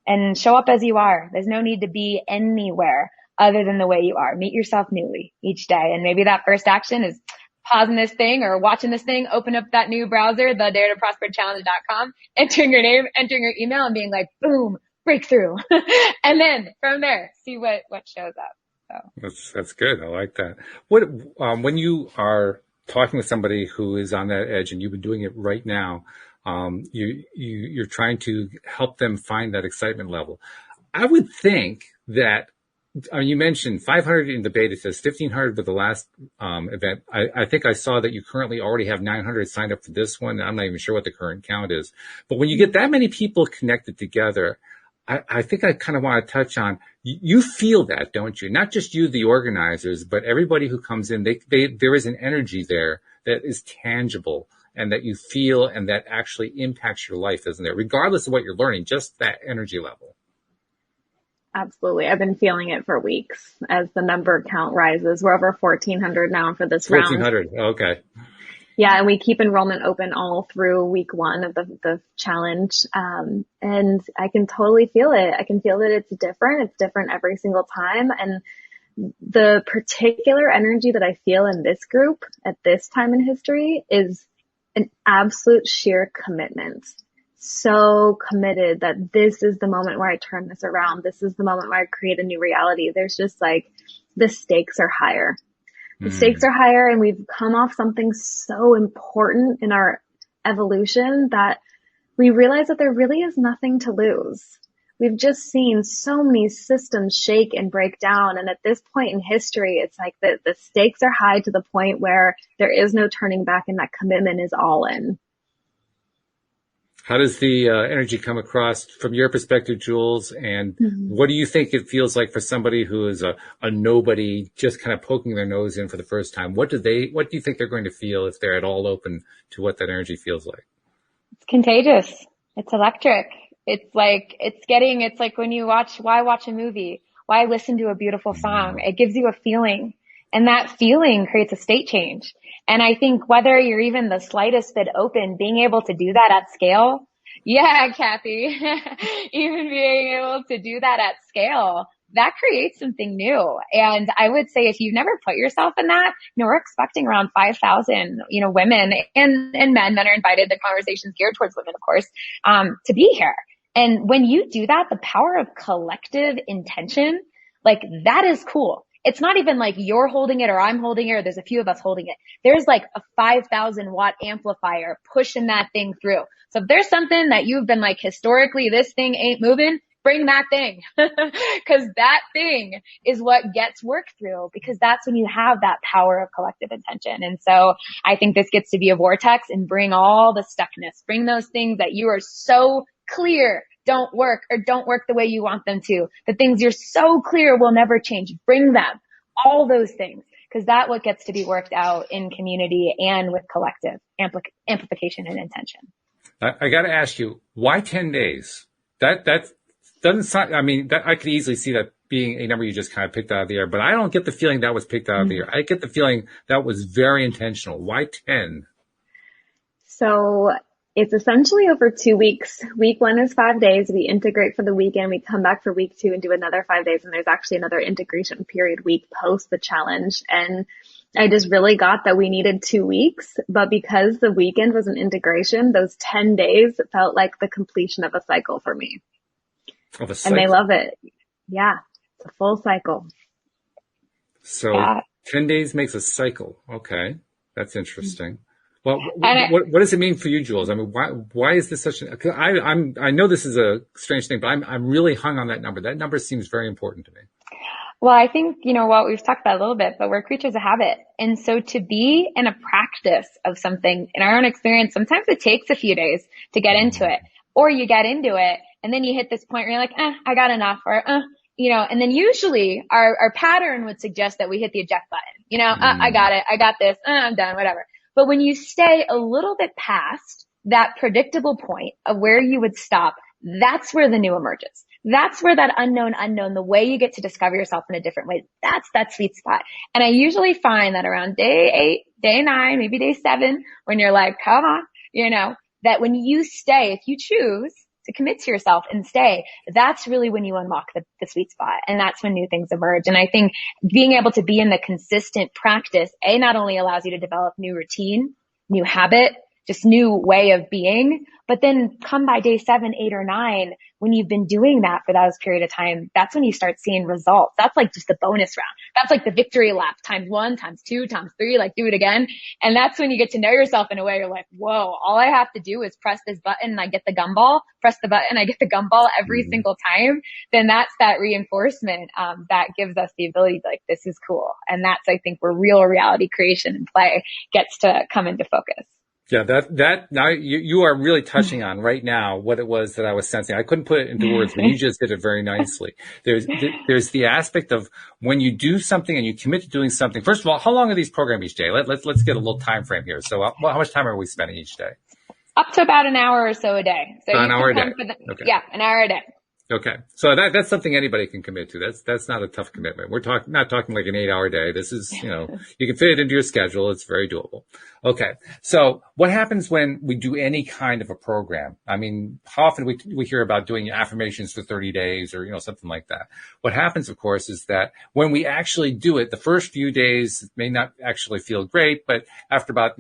and show up as you are. There's no need to be anywhere other than the way you are. Meet yourself newly each day. And maybe that first action is pausing this thing or watching this thing, open up that new browser, the daretoprosperchallenge.com, entering your name, entering your email, and being like, boom, breakthrough. And then from there, see what shows up. So. That's good. I like that. What, when you are talking with somebody who is on that edge, and you've been doing it right now, you're trying to help them find that excitement level. I would think that, you mentioned 500 in the beta, it says 1,500 with the last event. I think I saw that you currently already have 900 signed up for this one. I'm not even sure what the current count is. But when you get that many people connected together, I think I kind of want to touch on, you feel that, don't you? Not just you, the organizers, but everybody who comes in, there is an energy there that is tangible and that you feel and that actually impacts your life, isn't there? Regardless of what you're learning, just that energy level. Absolutely. I've been feeling it for weeks as the member count rises. We're over 1,400 now for this round. 1,400. Okay. Yeah, and we keep enrollment open all through week one of the challenge. And I can totally feel it. I can feel that it's different. It's different every single time. And the particular energy that I feel in this group at this time in history is an absolute sheer commitment. So committed that this is the moment where I turn this around. This is the moment where I create a new reality. There's just like, the stakes are higher. The stakes are higher, and we've come off something so important in our evolution that we realize that there really is nothing to lose. We've just seen so many systems shake and break down. And at this point in history, it's like the stakes are high to the point where there is no turning back, and that commitment is all in. How does the energy come across from your perspective, Jules? And what do you think it feels like for somebody who is a nobody just kind of poking their nose in for the first time? What do you think they're going to feel if they're at all open to what that energy feels like? It's contagious. It's electric. It's like when you why watch a movie? Why listen to a beautiful song? It gives you a feeling, and that feeling creates a state change. And I think whether you're even the slightest bit open, being able to do that at scale. Yeah, Kathy, even being able to do that at scale, that creates something new. And I would say if you've never put yourself in that, we're expecting around 5,000, women and men. Men are invited. The conversation's geared towards women, of course, to be here. And when you do that, the power of collective intention, like that is cool. It's not even like you're holding it or I'm holding it or there's a few of us holding it. There's like a 5,000 watt amplifier pushing that thing through. So if there's something that you've been like, historically, this thing ain't moving, bring that thing. Cause that thing is what gets worked through, because that's when you have that power of collective intention. And so I think this gets to be a vortex and bring all the stuckness, bring those things that you are so clear don't work or don't work the way you want them to. The things you're so clear will never change. Bring them, all those things, because that's what gets to be worked out in community and with collective amplification and intention. I got to ask you, why 10 days? That doesn't sound, I could easily see that being a number you just kind of picked out of the air, but I don't get the feeling that was picked out of the air. I get the feeling that was very intentional. Why 10? So it's essentially over 2 weeks. Week one is 5 days. We integrate for the weekend. We come back for week two and do another 5 days. And there's actually another integration period week post the challenge. And I just really got that we needed 2 weeks, but because the weekend was an integration, those 10 days felt like the completion of a cycle for me. Of a cycle. And they love it. Yeah. It's a full cycle. So 10 days makes a cycle. Okay. That's interesting. Well, what does it mean for you, Jules? Why is this such I know this is a strange thing, but I'm really hung on that number. That number seems very important to me. Well, I think, what we've talked about a little bit, but we're creatures of habit. And so to be in a practice of something, in our own experience, sometimes it takes a few days to get into it, or you get into it and then you hit this point where you're like, I got enough, or, and then usually our pattern would suggest that we hit the eject button, I got it. I got this. I'm done, whatever. But when you stay a little bit past that predictable point of where you would stop, that's where the new emerges. That's where that unknown, the way you get to discover yourself in a different way, that's that sweet spot. And I usually find that around day 8, day 9, maybe day 7, when you're like, come on, that when you stay, if you choose to commit to yourself and stay, that's really when you unlock the sweet spot. And that's when new things emerge. And I think being able to be in the consistent practice, not only allows you to develop new routine, new habit, just new way of being, but then come by day 7, 8, or 9, when you've been doing that for that period of time, that's when you start seeing results. That's like just the bonus round. That's like the victory lap, ×1, ×2, ×3, like do it again. And that's when you get to know yourself in a way you're like, whoa, all I have to do is press this button and I get the gumball, press the button, I get the gumball every single time. Then that's that reinforcement, that gives us the ability to like, this is cool. And that's, I think, where real reality creation and play gets to come into focus. Yeah, now you are really touching on right now what it was that I was sensing. I couldn't put it into words, but you just did it very nicely. There's the aspect of when you do something and you commit to doing something. First of all, how long are these programs each day? Let's get a little time frame here. So how much time are we spending each day? Up to about an hour or so a day. So an hour a day. Okay. Yeah, an hour a day. Okay. So that's something anybody can commit to. That's not a tough commitment. We're not talking like an 8-hour day. This is, you can fit it into your schedule. It's very doable. Okay. So what happens when we do any kind of a program? I mean, how often we hear about doing affirmations for 30 days or, something like that. What happens, of course, is that when we actually do it, the first few days may not actually feel great, but after about,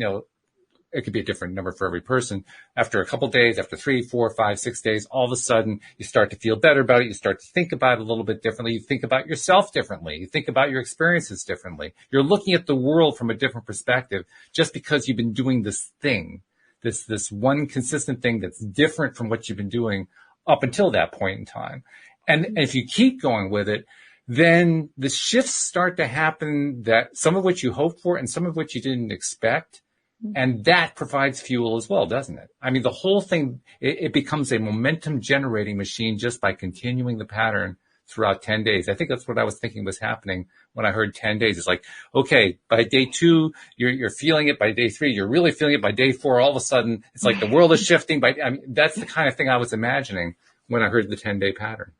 it could be a different number for every person. After a couple of days, after 3, 4, 5, 6 days, all of a sudden you start to feel better about it. You start to think about it a little bit differently. You think about yourself differently. You think about your experiences differently. You're looking at the world from a different perspective just because you've been doing this thing, this one consistent thing that's different from what you've been doing up until that point in time. And if you keep going with it, then the shifts start to happen, that some of which you hoped for and some of which you didn't expect. And that provides fuel as well, doesn't it? I mean, the whole thing, it becomes a momentum generating machine just by continuing the pattern throughout 10 days. I think that's what I was thinking was happening when I heard 10 days. It's like, okay, by day 2, you're feeling it. By day 3, you're really feeling it. By day 4, all of a sudden, it's like the world is shifting. That's the kind of thing I was imagining when I heard the 10-day pattern.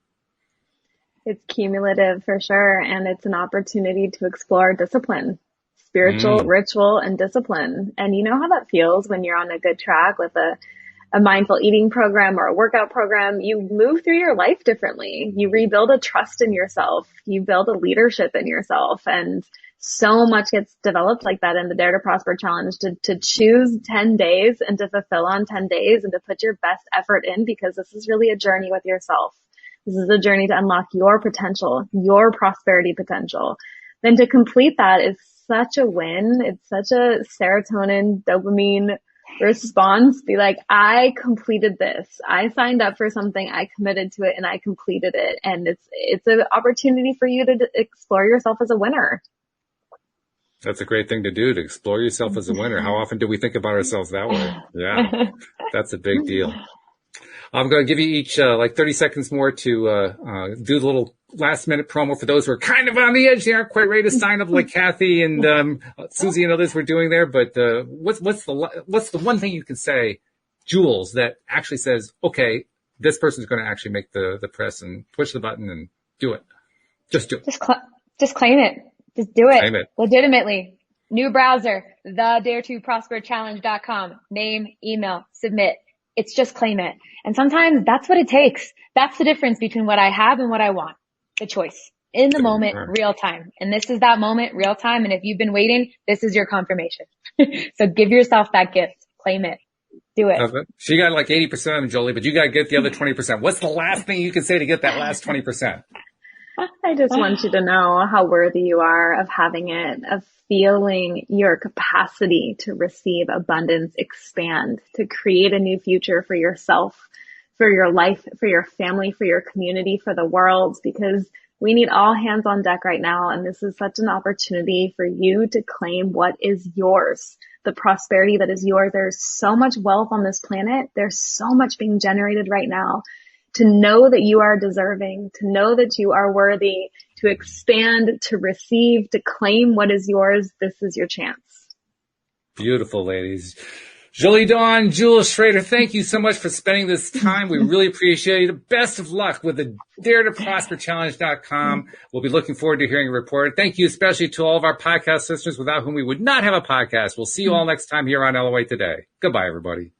It's cumulative for sure. And it's an opportunity to explore discipline. Spiritual, ritual, and discipline. And you know how that feels when you're on a good track with a mindful eating program or a workout program. You move through your life differently. You rebuild a trust in yourself. You build a leadership in yourself. And so much gets developed like that in the Dare to Prosper Challenge, to choose 10 days and to fulfill on 10 days and to put your best effort in, because this is really a journey with yourself. This is a journey to unlock your potential, your prosperity potential. Then to complete that is such a win. It's such a serotonin, dopamine response. Be like, I completed this. I signed up for something. I committed to it and I completed it. And it's an opportunity for you to explore yourself as a winner. That's a great thing to do, to explore yourself as a winner. How often do we think about ourselves that way? Yeah, that's a big deal. I'm going to give you each like 30 seconds more to do the little last minute promo for those who are kind of on the edge. They aren't quite ready to sign up like Kathy and Susie and others were doing there. But what's the one thing you can say, Jules, that actually says, okay, this person's going to actually make the press and push the button and do it. Just do it. Just claim it. Just do it. Claim it. Legitimately. New browser, thedaretoprosperchallenge.com. Name, email, submit. It's just claim it. And sometimes that's what it takes. That's the difference between what I have and what I want. The choice. In the moment, real time. And this is that moment, real time. And if you've been waiting, this is your confirmation. So give yourself that gift. Claim it. Do it. So you got like 80% of them, Jolie, but you got to get the other 20%. What's the last thing you can say to get that last 20%? I just want you to know how worthy you are of having it, of feeling your capacity to receive abundance expand, to create a new future for yourself, for your life, for your family, for your community, for the world, because we need all hands on deck right now. And this is such an opportunity for you to claim what is yours, the prosperity that is yours. There's so much wealth on this planet. There's so much being generated right now. To know that you are deserving, to know that you are worthy, to expand, to receive, to claim what is yours, this is your chance. Beautiful, ladies. Julie Dawn, Jules Schrader, thank you so much for spending this time. We really appreciate it. Best of luck with the DareToProsperChallenge.com. We'll be looking forward to hearing a report. Thank you especially to all of our podcast listeners without whom we would not have a podcast. We'll see you all next time here on LOA Today. Goodbye, everybody.